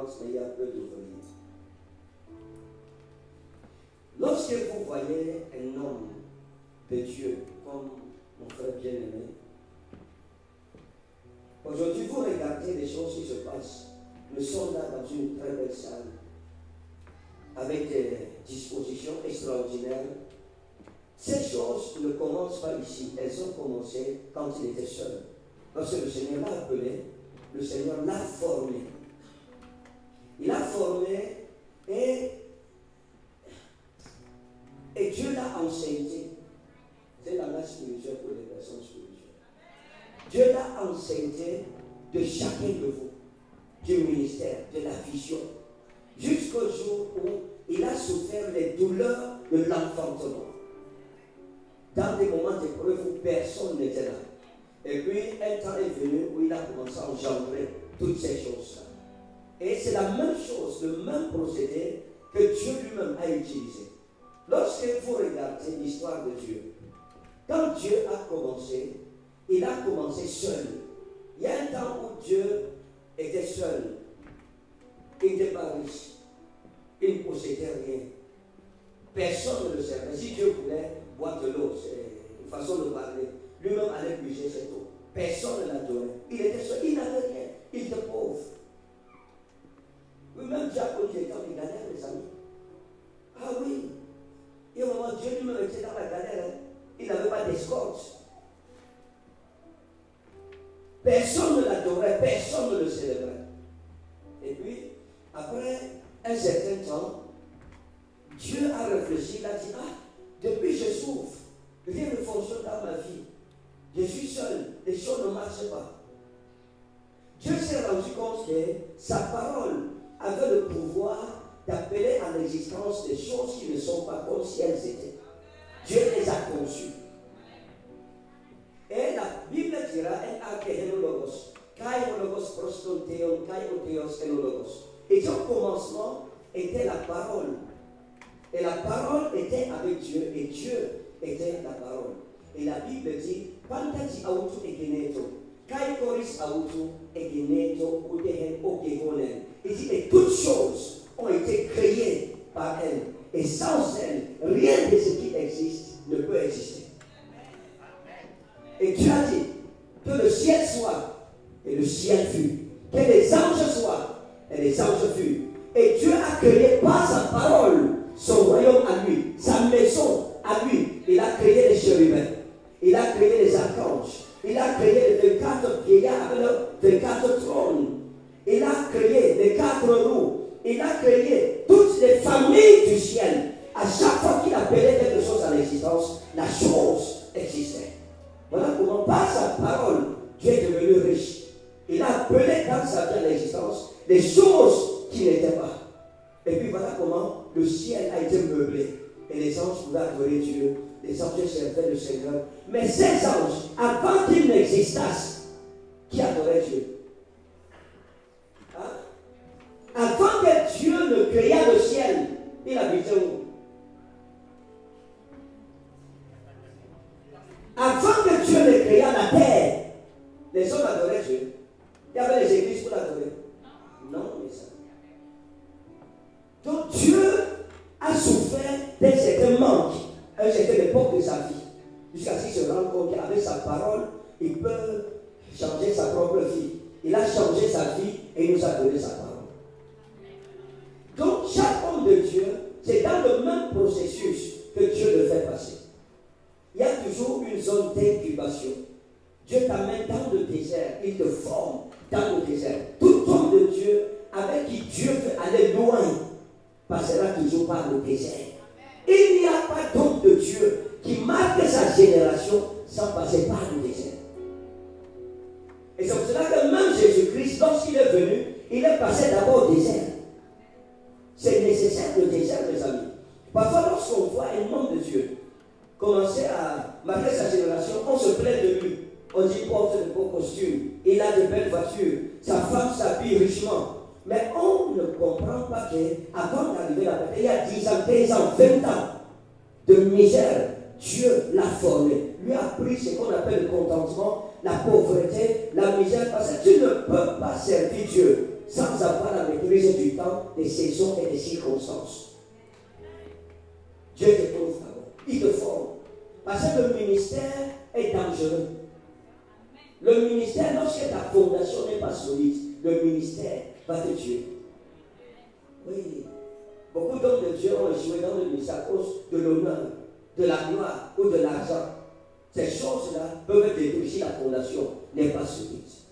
d'expérience, mais il y a peu d'ouvriers. Lorsque vous voyez un homme de Dieu, comme mon frère bien-aimé, aujourd'hui vous regardez les choses qui se passent. Nous sommes là dans une très belle salle, avec des dispositions extraordinaires. Ces choses ne commencent pas ici, elles ont commencé quand il était seul. Lorsque le Seigneur l'a appelé, le Seigneur l'a formé. Il a formé et Dieu l'a enseigné. C'est la base spirituelle pour les personnes spirituelles. Dieu l'a enseigné de chacun de vous, du ministère, de la vision, jusqu'au jour où il a souffert les douleurs de l'enfantement. Dans des moments d'épreuve où personne n'était là. Et puis, un temps est venu où il a commencé à engendrer toutes ces choses-là. Et c'est la même chose, le même procédé que Dieu lui-même a utilisé. Lorsque vous regardez l'histoire de Dieu, quand Dieu a commencé, il a commencé seul. Il y a un temps où Dieu était seul. Il n'était pas riche. Il ne possédait rien. Personne ne le servait. Si Dieu voulait boire de l'eau, c'est une façon de parler, lui-même allait puiser cette eau. Personne ne l'adorait. Il était seul. Il n'avait rien. Il était pauvre. Lui-même, Jacques, quand il était en galère, les amis. Ah oui. Et au moment où Dieu lui-même était dans la galère, il n'avait pas d'escorte. Personne ne l'adorait, personne ne le célébrait. Et puis, après un certain temps, Dieu a réfléchi, il a dit, ah, depuis je souffre, rien ne fonctionne dans ma vie. Je suis seul, les choses ne marchent pas. Dieu s'est rendu compte que sa parole avait le pouvoir d'appeler à l'existence des choses qui ne sont pas comme si elles étaient. Dieu les a conçues. Et la Bible dira en archéologos, kaïologos prostontéon, kaïotéos enologos. Et au commencement était la parole. Et la parole était avec Dieu, et Dieu était la parole. Et la Bible dit, Pantati autu egeneto, kaïkoris autu egeneto, udehen ogegonen. Il dit, et toutes choses ont été créées par elle. Et sans elle, rien de ce qui existe ne peut exister. Et Dieu a dit que le ciel soit, et le ciel fut. Que les anges soient, et les anges furent. Et Dieu a créé par sa parole son royaume à lui, sa maison à lui. Il a créé les chérubins, il a créé les archanges, il a créé les 24 vieillards avec 24 trônes, il a créé les 4 roues, il a créé toutes les familles du ciel. À chaque fois qu'il appelait quelque chose à l'existence, la chose existait. Voilà comment par sa parole, Dieu est devenu riche. Il a appelé dans sa vie à l'existence les choses qui n'étaient pas. Et puis voilà comment le ciel a été meublé. Et les anges pouvaient adorer Dieu. Les anges servaient le Seigneur. Mais ces anges, avant qu'ils n'existassent, qui adoraient Dieu? Hein? Avant que Dieu ne créa le ciel, il habitait où? Avant que Dieu ne créa la terre, les hommes adoraient Dieu. Il y avait les églises pour l'adorer. Non, mais ça. Donc Dieu a souffert d'un certain manque à une certaine époque de sa vie. Jusqu'à ce qu'il se rende compte qu'avec sa parole, il peut changer sa propre vie. Il a changé sa vie et il nous a donné sa parole. Donc chaque homme de Dieu, c'est dans le même processus que Dieu le fait passer. Il y a toujours une zone d'incubation. Dieu t'amène dans le désert, il te forme dans le désert. Tout homme de Dieu avec qui Dieu veut aller loin passera toujours par le désert. Il n'y a pas d'homme de Dieu qui marque sa génération sans passer par le désert. Et c'est pour cela que même Jésus-Christ, lorsqu'il est venu, il est passé d'abord au désert. C'est nécessaire le désert, mes amis. Parfois, lorsqu'on voit un homme de Dieu commencer à marquer sa génération, on se plaint de lui. On dit, il porte de beaux costumes, il a de belles voitures, sa femme s'habille richement. Mais on ne comprend pas qu'avant d'arriver là-bas, il y a 10 ans, 15 ans, 20 ans de misère, Dieu l'a formé. Lui a pris ce qu'on appelle le contentement, la pauvreté, la misère, parce que tu ne peux pas servir Dieu sans avoir la maîtrise du temps, des saisons et des circonstances. Dieu te prouve d'abord. Il te forme. Parce que le ministère est dangereux. Le ministère, lorsque ta fondation n'est pas solide, le ministère va te tuer. Oui. Beaucoup d'hommes de Dieu ont échoué dans le ministère à cause de l'honneur, de la gloire ou de l'argent. Ces choses-là peuvent détruire si la fondation n'est pas solide.